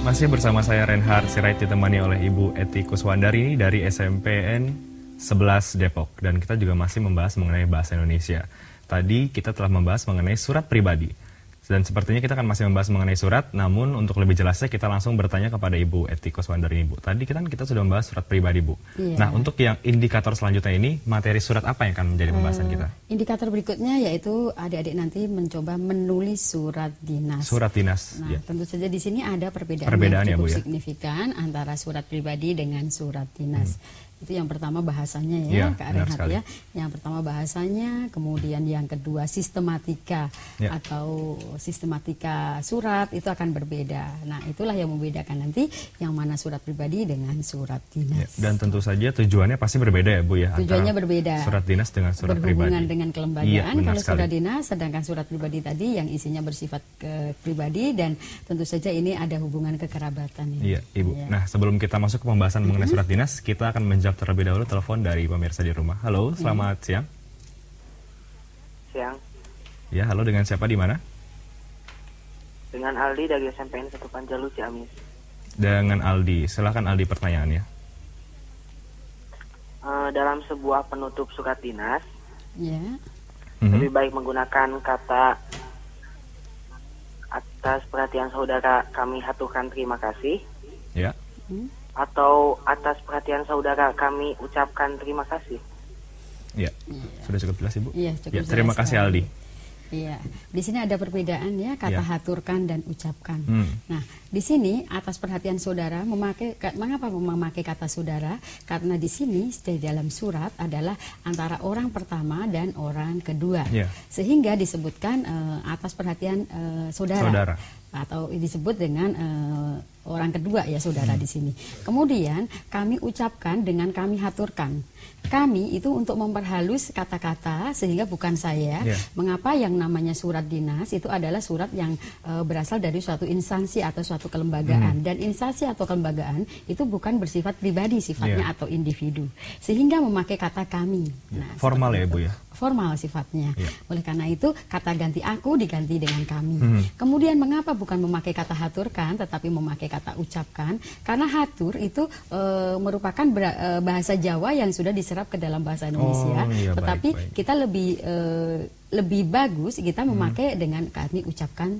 Masih bersama saya Reinhard Sirait ditemani oleh Ibu Eti Kuswandari dari SMPN 11 Depok. Dan kita juga masih membahas mengenai bahasa Indonesia. Tadi kita telah membahas mengenai surat pribadi. Dan sepertinya kita akan masih membahas mengenai surat, namun untuk lebih jelasnya kita langsung bertanya kepada Ibu Eti Kuswandari. Ibu, tadi kita sudah membahas surat pribadi, Bu. Iya. Nah, untuk yang indikator selanjutnya ini, materi surat apa yang akan menjadi pembahasan kita? Indikator berikutnya yaitu adik-adik nanti mencoba menulis surat dinas. Surat dinas. Nah, ya. Tentu saja di sini ada perbedaan ya, yang Bu, cukup ya? signifikan antara surat pribadi dengan surat dinas. Itu yang pertama bahasanya ya, Kak Rehat ya. Yang pertama bahasanya, kemudian yang kedua sistematika atau sistematika surat itu akan berbeda. Nah, itulah yang membedakan nanti yang mana surat pribadi dengan surat dinas. Dan tentu saja tujuannya pasti berbeda ya, Bu ya. Tujuannya berbeda. Surat dinas dengan surat berhubungan pribadi. Dengan kelembagaan kalau sekali. surat dinas, sedangkan surat pribadi tadi yang isinya bersifat pribadi dan tentu saja ini ada hubungan kekerabatan. Iya, Ibu. Ya. Nah, sebelum kita masuk ke pembahasan mengenai surat dinas, kita akan menjawab terlebih dahulu telepon dari pemirsa di rumah. Halo, selamat siang. Siang. Ya, halo, dengan siapa di mana? Dengan Aldi dari SMPN 1 Panjalu Ciamis. Dengan Aldi, silakan Aldi pertanyaannya. Dalam sebuah penutup surat dinas, lebih baik menggunakan kata atas perhatian saudara kami haturkan terima kasih. Ya. Atau atas perhatian saudara kami ucapkan terima kasih. Iya, sudah cukup jelas Ibu? Iya, cukup jelas. Terima kasih Aldi. Iya, di sini ada perbedaan ya kata haturkan dan ucapkan. Nah, di sini atas perhatian saudara mengapa memakai kata saudara? Karena di sini di dalam surat adalah antara orang pertama dan orang kedua, sehingga disebutkan atas perhatian saudara. Atau disebut dengan orang kedua ya saudara di sini. Kemudian kami ucapkan dengan kami haturkan. Kami itu untuk memperhalus kata-kata sehingga bukan saya. Mengapa yang namanya surat dinas itu adalah surat yang berasal dari suatu instansi atau suatu kelembagaan. Dan instansi atau kelembagaan itu bukan bersifat pribadi sifatnya atau individu. Sehingga memakai kata kami. Nah, formal ya Bu ya? Formal sifatnya. Oleh karena itu kata ganti aku diganti dengan kami. Kemudian mengapa bukan memakai kata haturkan tetapi memakai kata ucapkan? Karena hatur itu merupakan bahasa Jawa yang sudah diserap ke dalam bahasa Indonesia. Tetapi kita lebih bagus kita memakai dengan kami ucapkan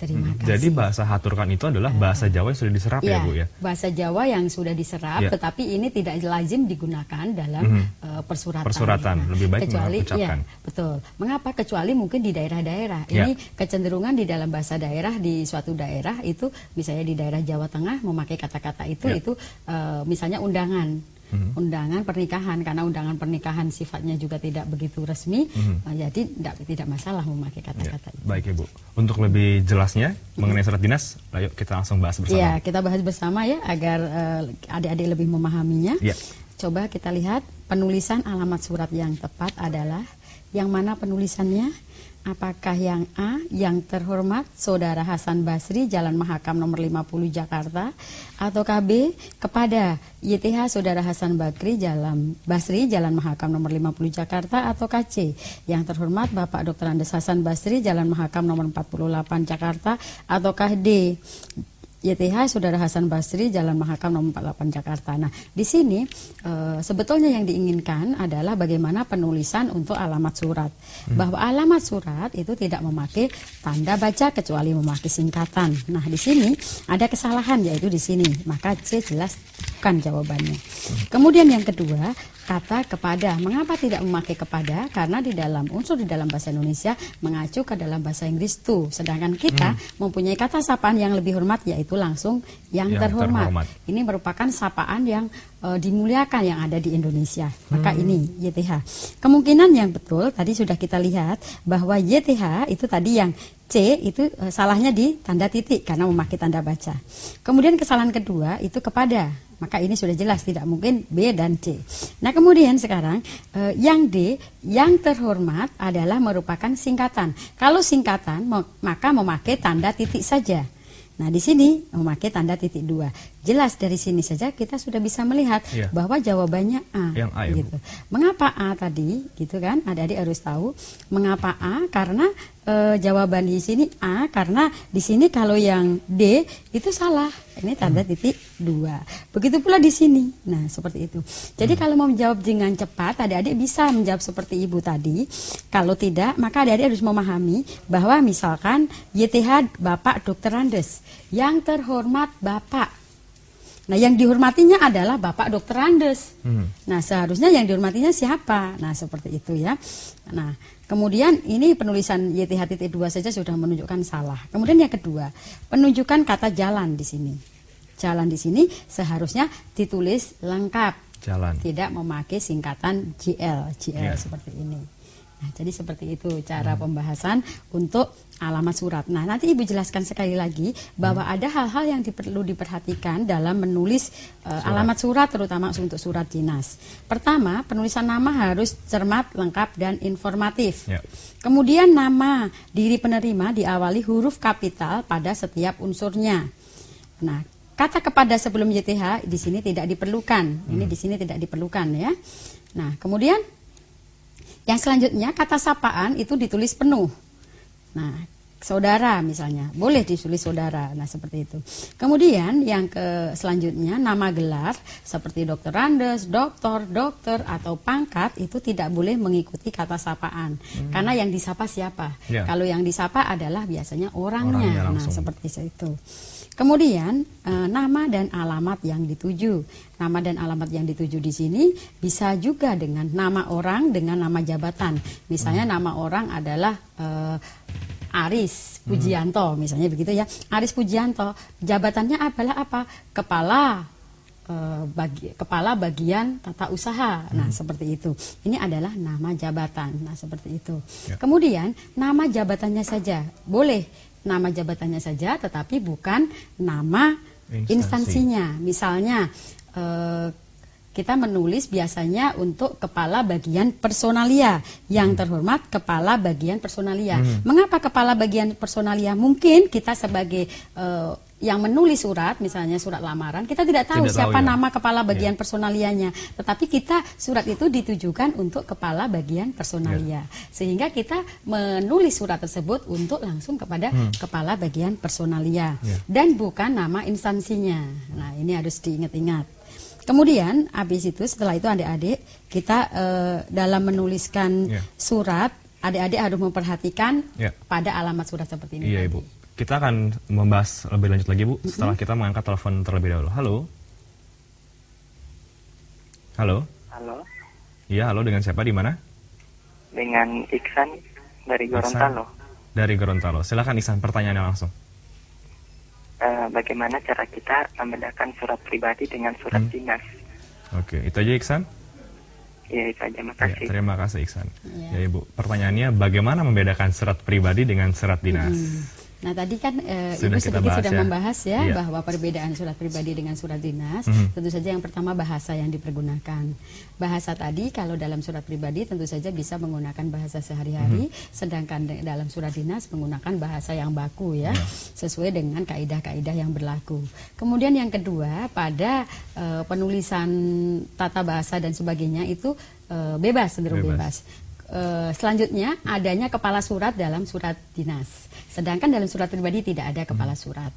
terima kasih. Jadi bahasa haturkan itu adalah bahasa Jawa yang sudah diserap ya Bu ya? Bahasa Jawa yang sudah diserap, tetapi ini tidak lazim digunakan dalam persuratan. Lebih baik kecuali, mengucapkan. Betul. Mengapa? Kecuali mungkin di daerah-daerah. Ini kecenderungan di dalam bahasa daerah di suatu daerah itu, misalnya di daerah Jawa Tengah memakai kata-kata itu misalnya undangan. Undangan pernikahan, karena undangan pernikahan sifatnya juga tidak begitu resmi, jadi tidak masalah memakai kata-kata itu. Baik Ibu, untuk lebih jelasnya mengenai surat dinas, ayo kita langsung bahas bersama. Ya, kita bahas bersama ya agar adik-adik lebih memahaminya. Coba kita lihat penulisan alamat surat yang tepat adalah yang mana penulisannya? Apakah yang A, yang terhormat Saudara Hasan Basri, Jalan Mahakam nomor 50 Jakarta, atau KB kepada YTH Saudara Hasan Basri, Jalan Mahakam nomor 50 Jakarta, atau KC yang terhormat Bapak Dr. Andes Hasan Basri, Jalan Mahakam nomor 48 Jakarta, atau KD YTH Saudara Hasan Basri, Jalan Mahakam nomor 48 Jakarta. Nah, di sini sebetulnya yang diinginkan adalah bagaimana penulisan untuk alamat surat. Bahwa alamat surat itu tidak memakai tanda baca kecuali memakai singkatan. Nah, di sini ada kesalahan yaitu di sini. Maka C jelas bukan jawabannya. Kemudian yang kedua, kata kepada. Mengapa tidak memakai kepada? Karena di dalam unsur di dalam bahasa Indonesia mengacu ke dalam bahasa Inggris to. Sedangkan kita mempunyai kata sapaan yang lebih hormat yaitu langsung yang terhormat. Ini merupakan sapaan yang dimuliakan yang ada di Indonesia. Maka ini YTH. Kemungkinan yang betul tadi sudah kita lihat bahwa YTH itu tadi yang C itu salahnya di tanda titik karena memakai tanda baca. Kemudian kesalahan kedua itu kepada. Maka ini sudah jelas tidak mungkin B dan C. Nah kemudian sekarang yang D, yang terhormat adalah merupakan singkatan. Kalau singkatan maka memakai tanda titik saja. Nah di sini memakai tanda titik 2. jelas dari sini saja kita sudah bisa melihat bahwa jawabannya A. Yang A, ya, gitu. Mengapa A tadi? Gitu kan? Adik-adik harus tahu mengapa A, karena jawaban di sini A, karena di sini kalau yang D itu salah. Ini tanda titik 2. Begitu pula di sini. Nah, seperti itu. Jadi kalau mau menjawab dengan cepat, adik-adik bisa menjawab seperti ibu tadi. Kalau tidak, maka adik-adik harus memahami bahwa misalkan YTH Bapak Dr. Andes, yang terhormat Bapak. Nah, yang dihormatinya adalah Bapak Dr. Andes. Nah, seharusnya yang dihormatinya siapa? Nah, seperti itu ya. Nah, kemudian ini penulisan YTH titik 2 saja sudah menunjukkan salah. Kemudian yang kedua, penunjukan kata jalan di sini. Jalan di sini seharusnya ditulis lengkap. Jalan. Tidak memakai singkatan GL seperti ini. Nah, jadi seperti itu cara pembahasan untuk alamat surat. Nah, nanti Ibu jelaskan sekali lagi bahwa ada hal-hal yang perlu diperhatikan dalam menulis alamat surat, terutama untuk surat dinas. Pertama, penulisan nama harus cermat, lengkap, dan informatif. Kemudian nama diri penerima diawali huruf kapital pada setiap unsurnya. Nah, kata kepada sebelum YTH di sini tidak diperlukan. Ini di sini tidak diperlukan ya. Nah, kemudian yang selanjutnya kata sapaan itu ditulis penuh. Nah, saudara misalnya, boleh ditulis saudara. Nah, seperti itu. Kemudian yang selanjutnya nama gelar seperti Dr. Andes, dokter atau pangkat itu tidak boleh mengikuti kata sapaan. Karena yang disapa siapa? Kalau yang disapa adalah biasanya orangnya. Nah, seperti itu. Kemudian nama dan alamat yang dituju. Nama dan alamat yang dituju di sini bisa juga dengan nama orang dengan nama jabatan. Misalnya nama orang adalah Aris Pujianto, misalnya begitu ya. Aris Pujianto, jabatannya adalah apa? Kepala bagian tata usaha. Nah, seperti itu. Ini adalah nama jabatan. Nah, seperti itu. Kemudian nama jabatannya saja boleh. Nama jabatannya saja, tetapi bukan nama instansinya. Misalnya, kita menulis biasanya untuk kepala bagian personalia, yang terhormat kepala bagian personalia. Mengapa kepala bagian personalia? Mungkin kita sebagai yang menulis surat, misalnya surat lamaran, kita tidak tahu siapa nama kepala bagian personalianya, tetapi kita surat itu ditujukan untuk kepala bagian personalia, sehingga kita menulis surat tersebut untuk langsung kepada kepala bagian personalia dan bukan nama instansinya. Nah, ini harus diingat-ingat. Kemudian habis itu, setelah itu adik-adik kita dalam menuliskan surat, adik-adik harus memperhatikan pada alamat surat seperti ini. Iya, Ibu. Kita akan membahas lebih lanjut lagi, Bu, setelah kita mengangkat telepon terlebih dahulu. Halo? Halo? Halo? Iya, halo, dengan siapa, di mana? Dengan Iksan dari Gorontalo. Dari Gorontalo. Silakan Iksan, pertanyaannya langsung. Bagaimana cara kita membedakan surat pribadi dengan surat dinas? Oke, itu aja Iksan? Iya, itu aja, makasih. Ya, terima kasih Iksan. Ya, Ibu, pertanyaannya bagaimana membedakan surat pribadi dengan surat dinas? Nah, tadi kan Ibu sedikit sudah membahas bahwa perbedaan surat pribadi dengan surat dinas. Tentu saja yang pertama bahasa yang dipergunakan. Bahasa tadi kalau dalam surat pribadi tentu saja bisa menggunakan bahasa sehari-hari, sedangkan dalam surat dinas menggunakan bahasa yang baku ya, sesuai dengan kaidah-kaidah yang berlaku. Kemudian yang kedua, pada penulisan tata bahasa dan sebagainya itu bebas, cenderung bebas. Selanjutnya adanya kepala surat dalam surat dinas, sedangkan dalam surat pribadi tidak ada kepala surat.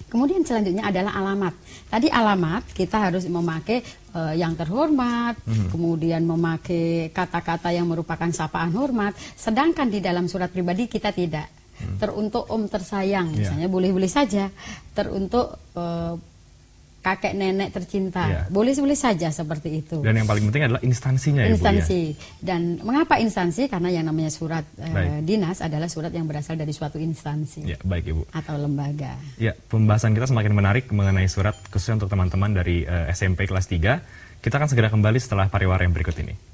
Kemudian selanjutnya adalah alamat. Tadi alamat kita harus memakai yang terhormat, kemudian memakai kata-kata yang merupakan sapaan hormat, sedangkan di dalam surat pribadi kita tidak. Teruntuk om tersayang misalnya boleh-boleh saja, teruntuk kakek nenek tercinta, boleh-boleh saja seperti itu. Dan yang paling penting adalah instansinya, instansi. Ibu, ya? Dan mengapa instansi? Karena yang namanya surat dinas adalah surat yang berasal dari suatu instansi. Ya, baik Ibu. Atau lembaga. Ya, pembahasan kita semakin menarik mengenai surat, khususnya untuk teman-teman dari SMP kelas 3. Kita akan segera kembali setelah pariwara yang berikut ini.